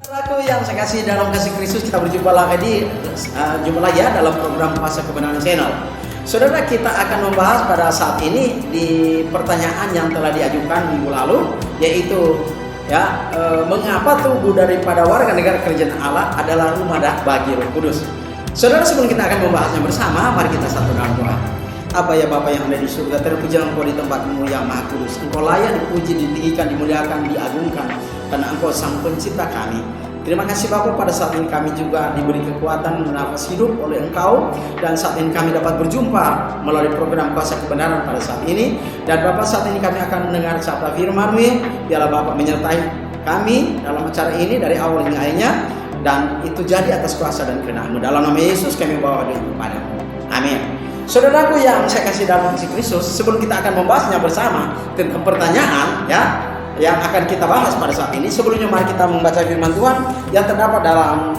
Saudaraku yang saya kasih dalam kasih Kristus, kita berjumpa lagi dalam program Kuasa Kebenaran Channel. Saudara, kita akan membahas pada saat ini di pertanyaan yang telah diajukan minggu lalu, yaitu mengapa tubuh daripada warga negara kerajaan Allah adalah rumah bagi Roh Kudus. Saudara, sebelum kita akan membahasnya bersama, mari kita satu dalam doa. Apa ya Bapa yang ada di surga, terpujilah Engkau di tempat-Mu yang Maha Kudus. Engkau layak dipuji, ditinggikan, dimuliakan, diagungkan, karena Engkau Sang Pencipta kami. Terima kasih Bapa, pada saat ini kami juga diberi kekuatan bernafas hidup oleh Engkau, dan saat ini kami dapat berjumpa melalui program Kuasa Kebenaran pada saat ini. Dan Bapa, saat ini kami akan mendengar sabda firman-Mu. Biarlah Bapa menyertai kami dalam acara ini dari awal hingga akhirnya, dan itu jadi atas kuasa dan kehendak-Mu. Dalam nama Yesus kami bawa doa kepada-Mu. Amin. Saudaraku yang saya kasih dalam kasih Kristus, sebelum kita akan membahasnya bersama tentang pertanyaan yang akan kita bahas pada saat ini, sebelumnya mari kita membaca firman Tuhan yang terdapat dalam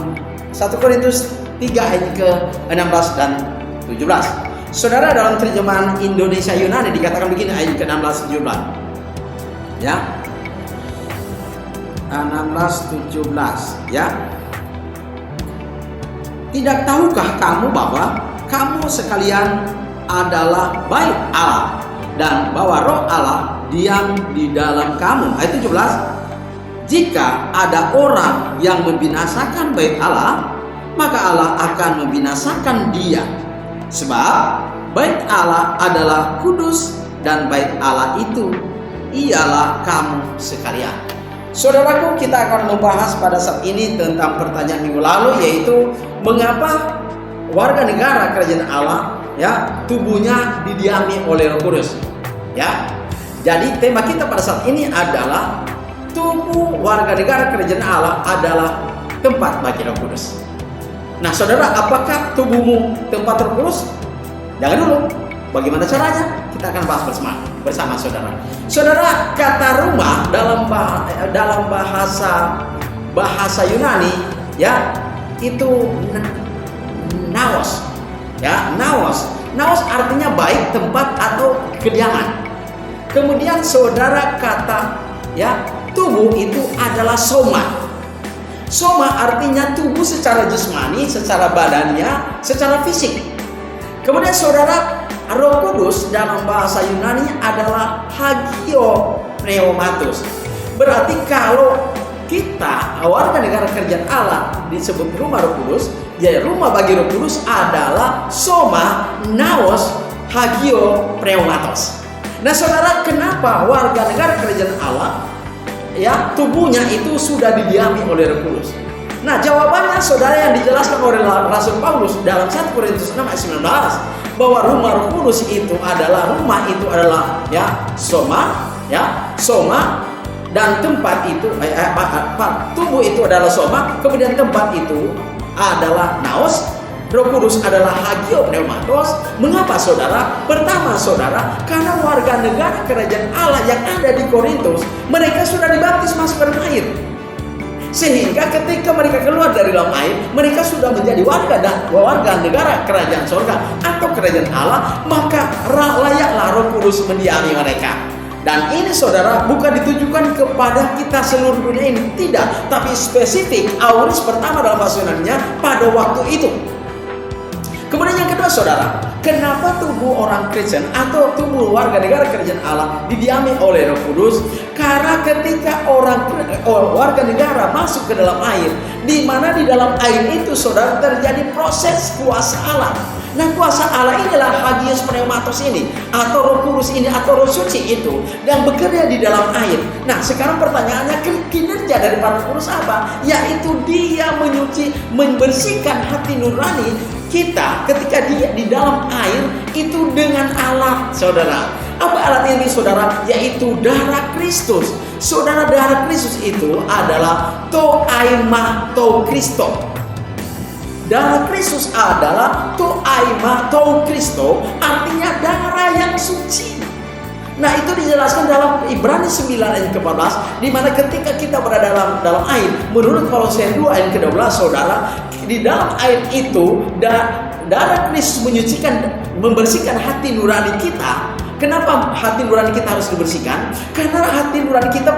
1 Korintus 3 ayat ke-16 dan 17. Saudara, dalam terjemahan Indonesia Yunani dikatakan begini, ayat ke-16 17. 16 17 Tidak tahukah kamu bahwa kamu sekalian adalah bait Allah, dan bahwa Roh Allah diam di dalam kamu. Ayat 17. Jika ada orang yang membinasakan bait Allah, maka Allah akan membinasakan dia. Sebab bait Allah adalah kudus, dan bait Allah itu ialah kamu sekalian. Saudaraku, kita akan membahas pada saat ini tentang pertanyaan minggu lalu, yaitu mengapa warga negara kerajaan Allah tubuhnya didiami oleh Roh Kudus. Jadi tema kita pada saat ini adalah tubuh warga negara kerajaan Allah adalah tempat bagi Roh Kudus. Nah, saudara, apakah tubuhmu tempat Roh Kudus? Jangan dulu. Bagaimana caranya? Kita akan bahas bersama saudara. Saudara, kata rumah dalam bahasa Yunani itu naos. Naos artinya baik, tempat atau kediaman. Kemudian saudara, kata tubuh itu adalah soma. Soma artinya tubuh secara jasmani, secara badannya, secara fisik. Kemudian saudara, Roh Kudus dalam bahasa Yunani adalah hagio pneumatos. Berarti kalau kita warga negara kerajaan Allah disebut rumah Roh Kudus, ya rumah bagi Roh Kudus adalah soma, naos, hagio pneumatos. Nah saudara, kenapa warga negara kerajaan Allah tubuhnya itu sudah didiami oleh Roh Kudus? Nah, jawabannya saudara yang dijelaskan oleh Rasul Paulus dalam 1 Korintus 6 ayat 19, bahwa rumah Roh Kudus itu adalah soma, dan tempat itu tubuh itu adalah soma, kemudian tempat itu adalah naos, Roh Kudus adalah hagio pneumatos. Mengapa saudara? Pertama saudara, karena warga negara kerajaan Allah yang ada di Korintus, mereka sudah dibaptis masuk ke dalam air. Sehingga ketika mereka keluar dari dalam air, mereka sudah menjadi warga negara kerajaan surga atau kerajaan Allah, maka layaklah Roh Kudus mendiami mereka. Dan ini saudara bukan ditujukan kepada kita seluruh dunia ini, tidak, tapi spesifik auris pertama dalam bahasa Yunani-nya pada waktu itu. Kemudian yang kedua saudara, kenapa tubuh orang Kristen atau tubuh warga negara kerajaan Allah didiami oleh Roh Kudus? Karena ketika warga negara masuk ke dalam air, di mana di dalam air itu saudara terjadi proses kuasa Allah. Nah, kuasa Allah inilah hagios pneumatos ini, atau Roh Kudus ini, atau Roh Suci itu yang bekerja di dalam air. Nah, sekarang pertanyaannya, kinerja dari Roh Kudus apa? Yaitu dia membersihkan hati nurani kita ketika dia di dalam air itu dengan alat, saudara. Apa alat ini saudara? Yaitu darah Kristus. Saudara, darah Kristus itu adalah toaima to Kristo. Darah Kristus adalah toaima to Kristo, artinya darah yang suci. Nah, itu dijelaskan dalam Ibrani 9 ayat ke-14, di mana ketika kita berada dalam air, menurut Kolose 2 ayat ke-12, saudara, di dalam air itu darah Kristus membersihkan hati nurani kita Kenapa hati nurani kita harus dibersihkan? Karena hati nurani kita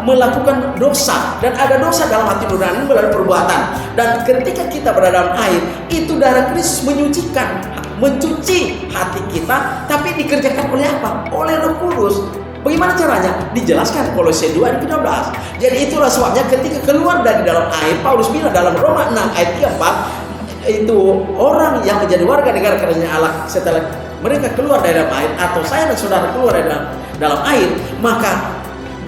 melakukan dosa, dan ada dosa dalam hati nurani melalui perbuatan. Dan ketika kita berada dalam air, itu darah Kristus mencuci hati kita, tapi dikerjakan oleh apa? Oleh Roh Kudus. Bagaimana caranya? Dijelaskan Kolose 2 ayat 16. Jadi itulah sebabnya ketika keluar dari dalam air, Paulus bilang dalam Roma 6 ayat 4, itu orang yang menjadi warga negara kerajaan Allah setelah mereka keluar dari dalam air, atau saya dan saudara keluar dari dalam air, maka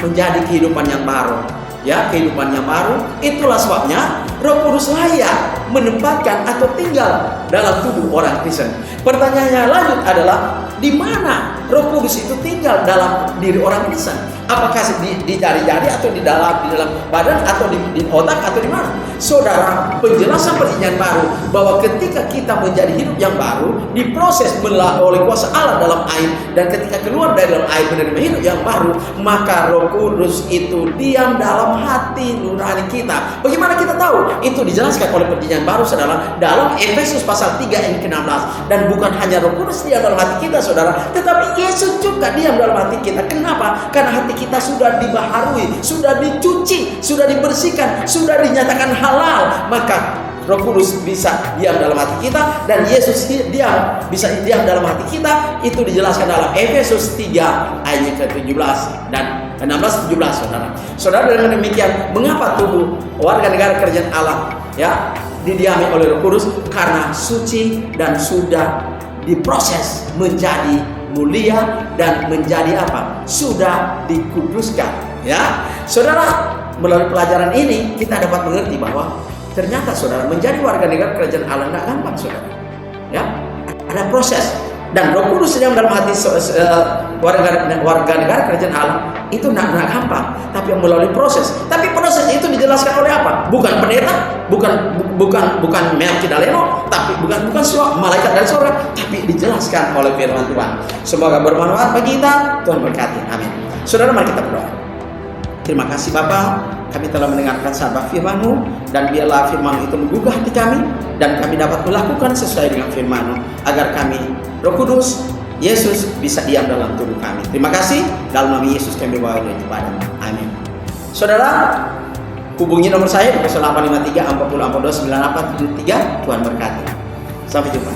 menjadi kehidupan yang baru. Ya, kehidupan yang baru. Itulah sebabnya Roh Kudus layak menempatkan atau tinggal dalam tubuh orang Kristen. Pertanyaannya lanjut adalah, di mana Roh Kudus itu tinggal dalam diri orang Kristen? Apakah di jari-jari, atau di dalam badan, atau di otak, atau di mana? Saudara, penjelasan perjanjian baru bahwa ketika kita menjadi hidup yang baru, diproses oleh kuasa Allah dalam air, dan ketika keluar dari dalam air menerima hidup yang baru, maka Roh Kudus itu diam dalam hati nurani kita. Bagaimana kita tahu? Itu dijelaskan oleh perjanjian baru, saudara, dalam Efesus pasal 3 ayat 16. Dan bukan hanya Roh Kudus diam dalam hati kita, saudara, tetapi Yesus juga diam dalam hati kita. Kenapa? Karena hati kita sudah dibaharui, sudah dicuci, sudah dibersihkan, sudah dinyatakan halal. Maka Roh Kudus bisa diam dalam hati kita, dan Yesus bisa diam dalam hati kita. Itu dijelaskan dalam Efesus 3 ayat ke-17 dan 16-17, saudara. Saudara, dengan demikian, mengapa tubuh warga negara kerajaan Allah didiami oleh Roh Kudus? Karena suci dan sudah diproses menjadi mulia dan menjadi apa? Sudah dikuduskan. Ya, saudara, melalui pelajaran ini kita dapat mengerti bahwa ternyata, saudara, menjadi warga negara kerajaan Allah tidak gampang, saudara. Ya, ada proses. Dan Roh Kudus sedang dalam hati warga negara kerajaan Allah itu tidak gampang, tapi melalui proses. Tapi proses itu dijelaskan oleh apa? Bukan pendeta, bukan Melkidaleno, tapi bukan malaikat dari surga, tapi dijelaskan oleh firman Tuhan. Semoga bermanfaat bagi kita. Tuhan berkati. Amin. Saudara, mari kita berdoa. Terima kasih Bapa, kami telah mendengarkan sabda firman-Mu, dan biarlah firman itu menggugah hati kami, dan kami dapat melakukan sesuai dengan firman-Mu, agar kami, Roh Kudus, Yesus, bisa diam dalam tubuh kami. Terima kasih, dalam nama Yesus kami bawa doa kepada-Mu. Amin. Saudara, hubungi nomor saya di 0853 40 42 98 73. Tuhan berkati. Sampai jumpa.